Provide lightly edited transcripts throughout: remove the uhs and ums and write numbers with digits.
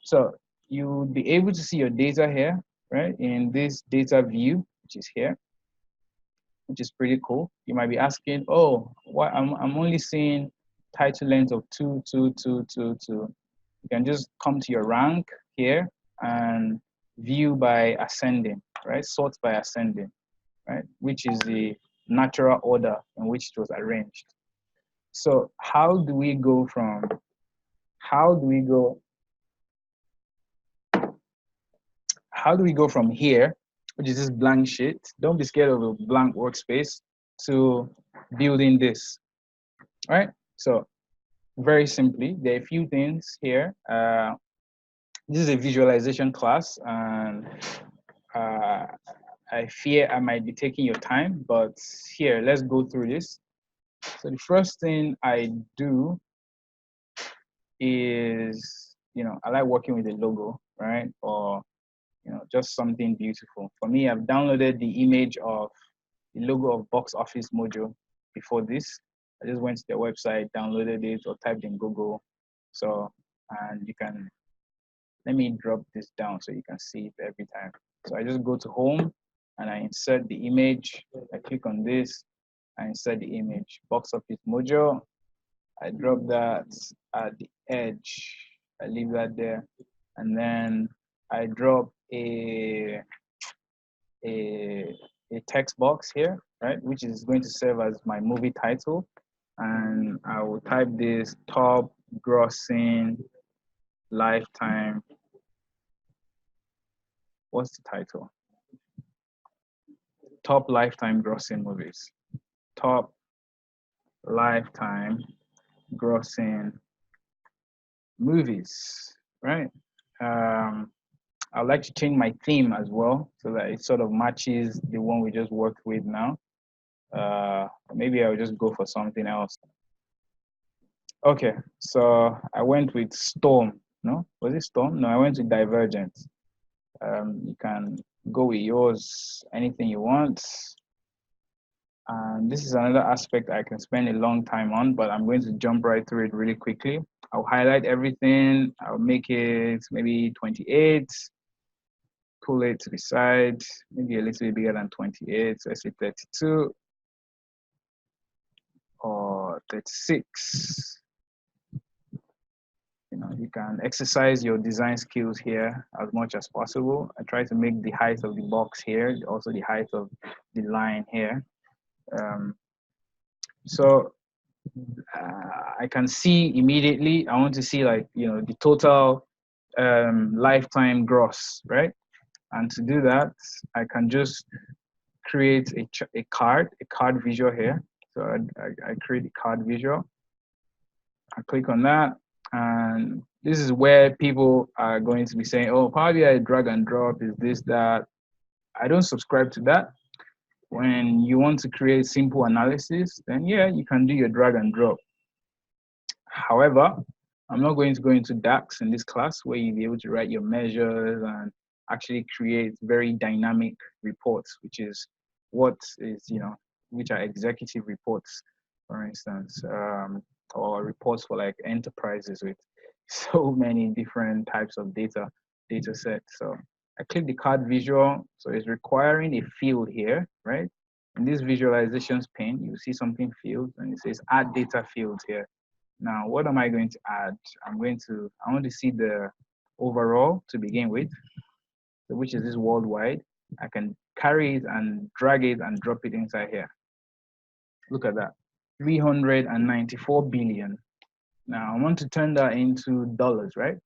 So you would be able to see your data here, right? In this data view, which is here, which is pretty cool. You might be asking, oh, why I'm only seeing title length of 22222. You can just come to your rank here and view by ascending, right? Sort by ascending, right? Which is the natural order in which it was arranged. So how do we go from here, which is this blank sheet? Don't be scared of a blank workspace, to building this, right? So very simply, there are a few things here. This is a visualization class, and I fear I might be taking your time, but here, let's go through this. So the first thing I do is, I like working with a logo, right? Or, just something beautiful. For me, I've downloaded the image of the logo of Box Office Mojo before this. I just went to their website, downloaded it, or typed in Google. So, and you can, let me drop this down so you can see it every time. So I just go to home and I insert the image. I click on this, I insert the image, Box Office Mojo. I drop that at the edge. I leave that there. And then I drop a text box here, right, which is going to serve as my movie title. And I will type this: top grossing lifetime. What's the title? Top lifetime grossing movies. Top lifetime grossing movies, right? I'd like to change my theme as well so that it sort of matches the one we just worked with now. Maybe I'll just go for something else. Okay, so I went with Storm. No, was it Storm? No, I went with Divergent. You can go with yours, anything you want. And this is another aspect I can spend a long time on, but I'm going to jump right through it really quickly. I'll highlight everything. I'll make it maybe 28. Pull it to the side, maybe a little bit bigger than 28. So let's say 32 or 36. You can exercise your design skills here as much as possible. I try to make the height of the box here, also the height of the line here. So I can see immediately, I want to see the total lifetime gross, right? And to do that, I can just create a card visual here. So I create a card visual. I click on that, and this is where people are going to be saying, oh, Power BI drag and drop is this, that. I don't subscribe to that. When you want to create simple analysis, then yeah, you can do your drag and drop. However, I'm not going to go into DAX in this class where you'll be able to write your measures and actually create very dynamic reports, which is what is, which are executive reports, for instance, or reports for like enterprises with so many different types of data sets. So I click the card visual. So it's requiring a field here, right? In this visualizations pane, you see something field and it says add data fields here. Now, what am I going to add? I want to see the overall to begin with, which is this worldwide. I can carry it and drag it and drop it inside here. Look at that, 394 billion. Now I want to turn that into dollars, right?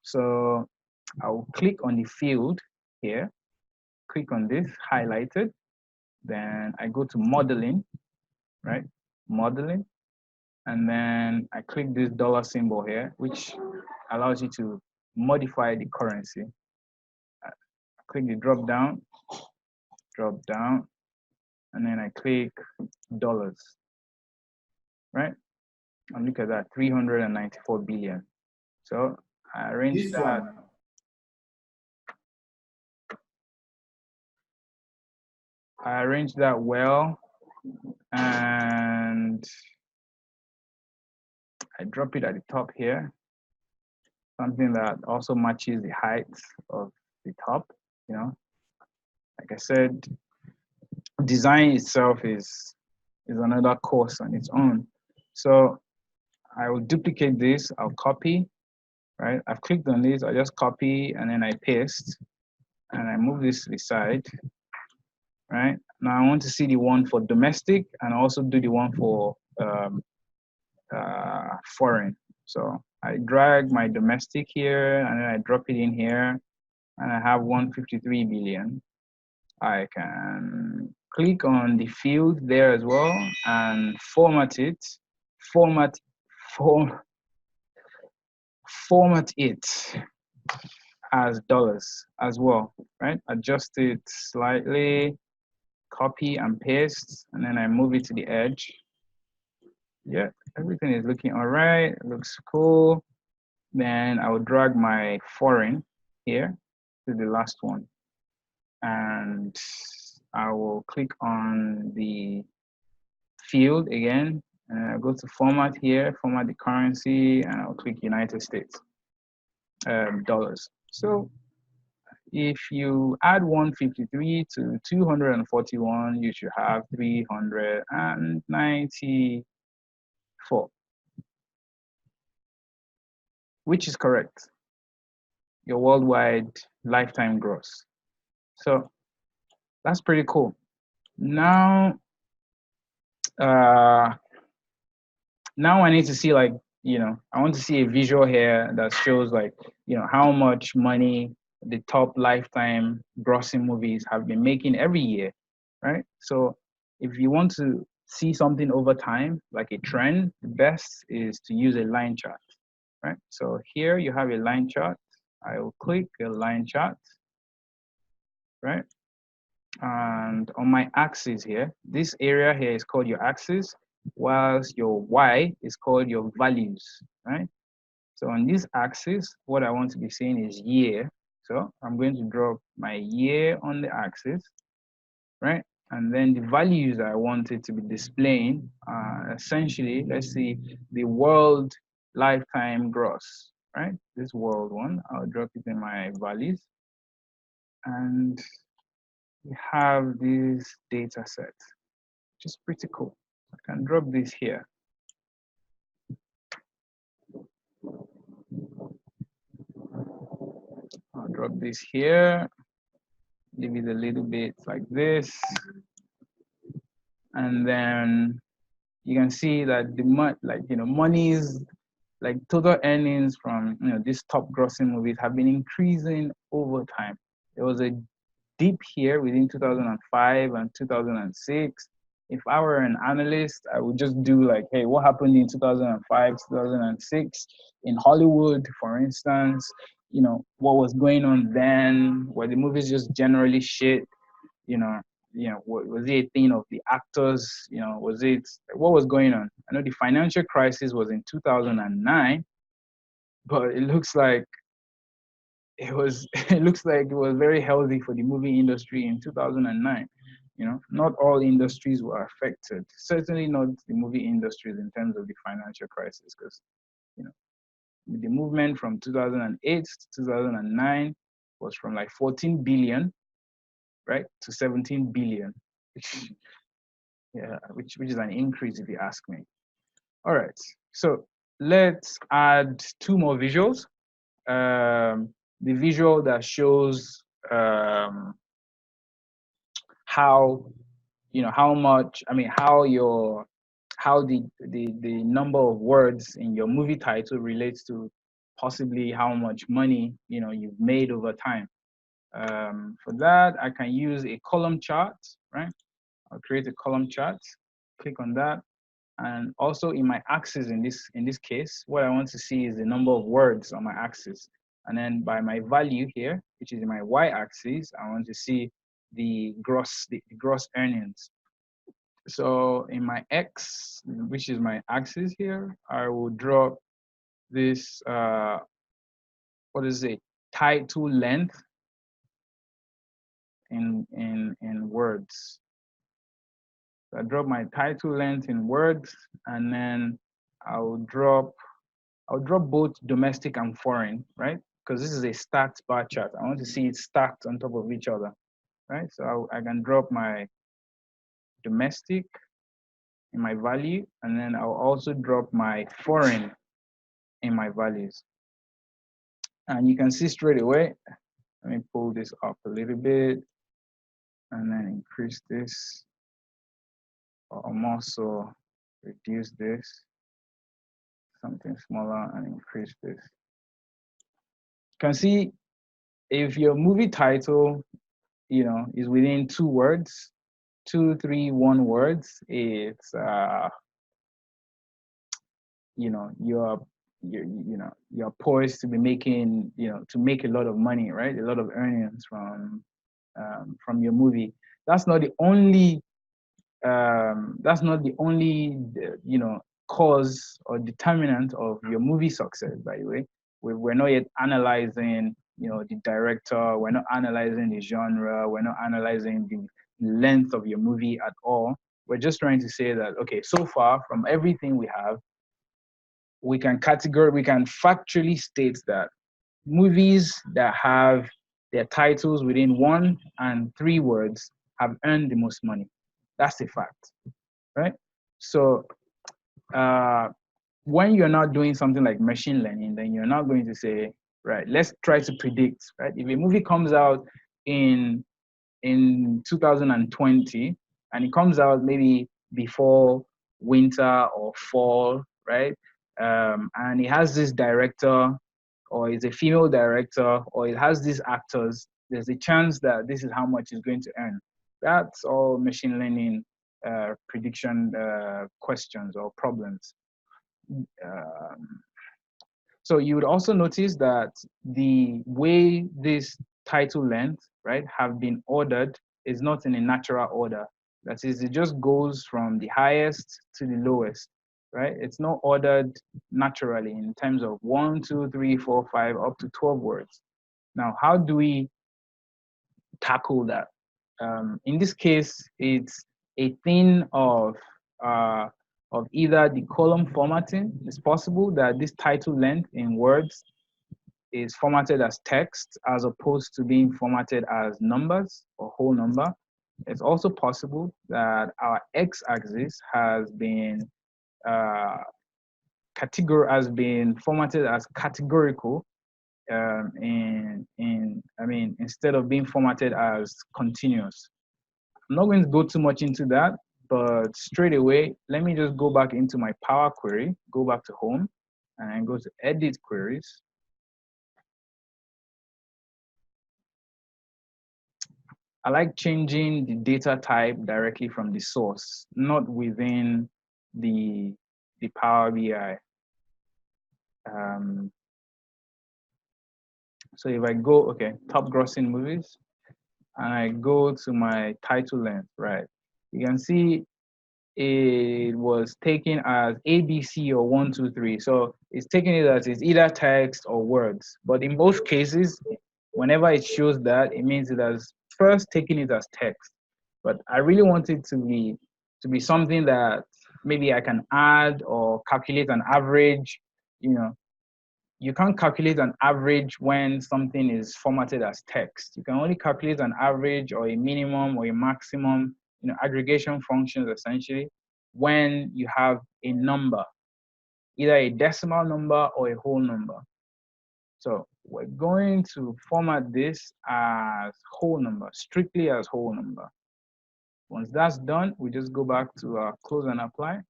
So I'll click on the field here, click on this highlighted, then I go to modeling, right? Modeling, and then I click this dollar symbol here, which allows you to modify the currency. I click the drop down, and then I click dollars, right? And look at that, 394 billion. So I arrange that. I arranged that well, and I drop it at the top here. something that also matches the height of the top, you know. Like I said, design itself is another course on its own. So I will duplicate this, I'll copy, right? I've clicked on this, I just copy and then I paste and I move this to the side, right? Now I want to see the one for domestic and also do the one for foreign. So I drag my domestic here and then I drop it in here and I have 153 billion. I can click on the field there as well and format it, format, form, format it as dollars as well, right? Adjust it slightly, copy and paste, and then I move it to the edge. Yeah, everything is looking all right. It looks cool. Then I will drag my foreign here to the last one. And I will click on the field again. And I'll go to format here, format the currency, and I'll click United States dollars. So if you add 153 to 241, you should have 394, which is correct. Your worldwide lifetime gross. So that's pretty cool. Now, now I need to see, like, I want to see a visual here that shows, like, how much money the top lifetime grossing movies have been making every year, right? So if you want to see something over time, like a trend, the best is to use a line chart, right? So here you have a line chart. I will click a line chart, right? And on my axis here, this area here is called your axis, whilst your Y is called your values, right? So on this axis, what I want to be seeing is year. So I'm going to drop my year on the axis, right? And then the values I want it to be displaying are essentially, let's see, the world lifetime gross, right? This world one, I'll drop it in my values. And we have this data set, which is pretty cool. I can drop this here. I'll drop this here, leave it a little bit like this. And then you can see that the monies, like total earnings from these top grossing movies have been increasing over time. There was a dip here within 2005 and 2006. If I were an analyst, I would just do like, hey, what happened in 2005, 2006 in Hollywood, for instance? What was going on then? Were the movies just generally shit? Was it a thing of the actors? Was it, what was going on? I know the financial crisis was in 2009, but it looks like it was it looks like it was very healthy for the movie industry in 2009. Not all industries were affected, certainly not the movie industries in terms of the financial crisis, because the movement from 2008 to 2009 was from like 14 billion, right, to 17 billion, which which is an increase if you ask me. All right, so let's add two more visuals. The visual that shows how how much, how the number of words in your movie title relates to possibly how much money you've made over time. For that, I can use a column chart, right? I'll create a column chart, click on that. And also in my axis, in this case, what I want to see is the number of words on my axis. And then by my value here, which is in my y-axis, I want to see the gross earnings. So in my x, which is my axis here, I will drop this what is it, title length in words. So I drop my title length in words, and then I'll drop I'll drop both domestic and foreign, right? Because this is a stacked bar chart. I want to see it stacked on top of each other, right? So I can drop my domestic in my value, and then I'll also drop my foreign in my values. And you can see straight away, let me pull this up a little bit and then increase this, or also reduce this, something smaller, and increase this. You can see if your movie title, is within 2 words, 2, 3, 1 words, it's you're poised to be making, to make a lot of money, right? A lot of earnings from your movie. That's not the only cause or determinant of your movie success, by the way. We're not yet analyzing, the director. We're not analyzing the genre. We're not analyzing the length of your movie at all. We're just trying to say that, okay, so far from everything we have, we can factually state that movies that have their titles within 1 and 3 words have earned the most money. That's a fact, right? So when you're not doing something like machine learning, then you're not going to say, right, let's try to predict, right? If a movie comes out in 2020 and it comes out maybe before winter or fall, right? And it has this director, or it's a female director, or it has these actors, there's a chance that this is how much it's going to earn. That's all machine learning prediction questions or problems. So you would also notice that the way this title length, right, have been ordered is not in a natural order. That is, it just goes from the highest to the lowest, right? It's not ordered naturally in terms of 1, 2, 3, 4, 5, up to 12 words. Now, how do we tackle that? In this case, it's a thing of either the column formatting. It's possible that this title length in words is formatted as text as opposed to being formatted as numbers or whole number. It's also possible that our x-axis has been formatted as categorical instead of being formatted as continuous. I'm not going to go too much into that, but straight away, let me just go back into my Power Query, go back to Home, and go to Edit Queries. I like changing the data type directly from the source, not within the Power BI. So if I go, top grossing movies, and I go to my title length, right? You can see it was taken as ABC or 1, 2, 3. So it's taking it as it's either text or words. But in both cases, whenever it shows that, it means it has first taken it as text. But I really want it to be something that maybe I can add or calculate an average. You can't calculate an average when something is formatted as text. You can only calculate an average or a minimum or a maximum, aggregation functions essentially, when you have a number, either a decimal number or a whole number. So we're going to format this as whole number, strictly as whole number. Once that's done, we just go back to our close and apply.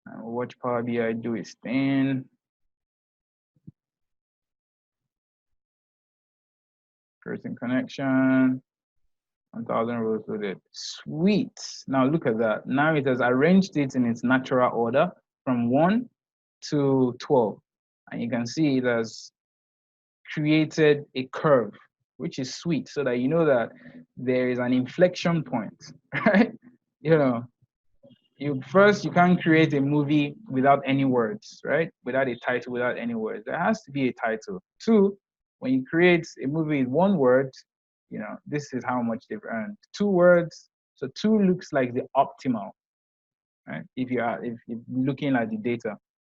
And we'll watch Power BI do its thing. Creating connection, 1,000 rows loaded. Sweet. Now look at that. Now it has arranged it in its natural order from 1 to 12. And you can see it has created a curve, which is sweet, so that you know that there is an inflection point, right? You can't create a movie without any words, right? Without a title, without any words. There has to be a title. 2, when you create a movie with 1 word, this is how much they've earned. 2 words, So 2 looks like the optimal, right? If you're looking at the data.